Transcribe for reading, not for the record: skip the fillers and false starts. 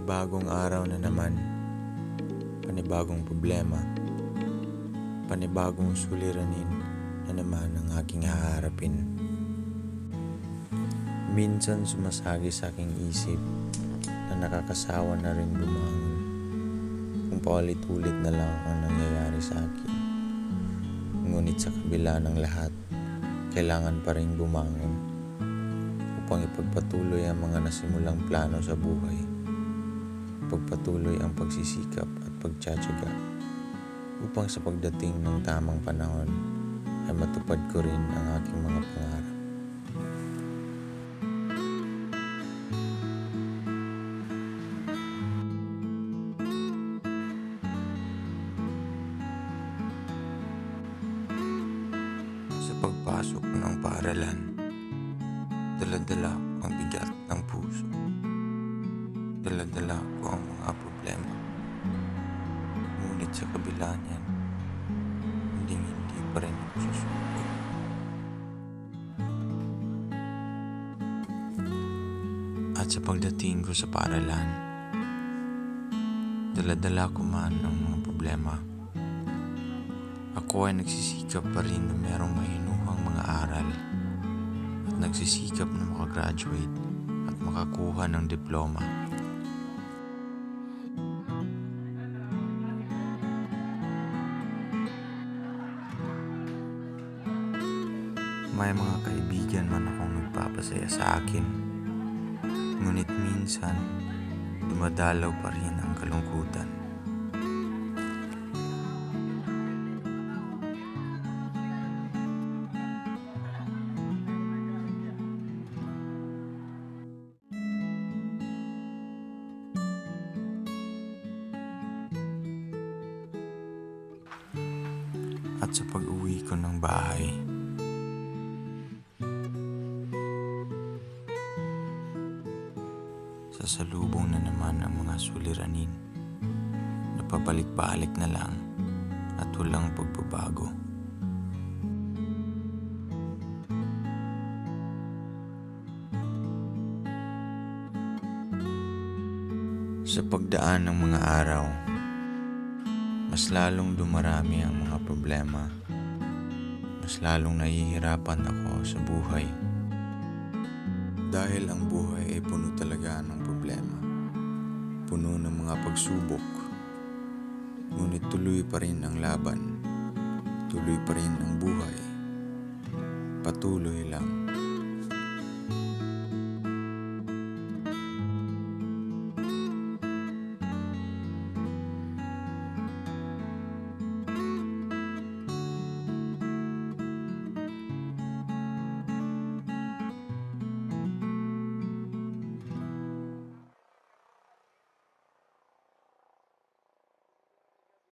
Panibagong araw na naman, panibagong problema, panibagong suliranin na naman ang aking haharapin. Minsan sumasagi sa aking isip na nakakasawa na rin bumangon kung paulit-ulit na lang ang nangyayari sa akin. Ngunit sa kabila ng lahat, kailangan pa rin bumangon upang ipagpatuloy ang mga nasimulang plano sa buhay. Pagpatuloy ang pagsisikap at pagtsatsaga upang sa pagdating ng tamang panahon ay matupad ko rin ang aking mga pangarap. Sa pagpasok ng paaralan, dala-dala ko ang bigat ng puso. Dala-dala ko ang mga problema. Ngunit sa kabila niyan, hindi pa rin ako susuko. At sa pagdating ko sa paaralan, dala-dala ko man ang mga problema. Ako ay nagsisikap pa rin na merong mahinuhang mga aral at nagsisikap na makagraduate at makakuha ng diploma. May mga kaibigan man akong nagpapasaya sa akin, ngunit minsan dumadalaw pa rin ang kalungkutan. At sa pag-uwi ko ng bahay, sasalubong na naman ang mga suliranin na pabalik-balik na lang at walang pagbabago. Sa pagdaan ng mga araw, mas lalong dumarami ang mga problema. Mas lalong nahihirapan ako sa buhay. Dahil ang buhay ay puno talaga ng problema. Puno ng mga pagsubok. Ngunit tuloy pa rin ang laban. Tuloy pa rin ang buhay. Patuloy lang.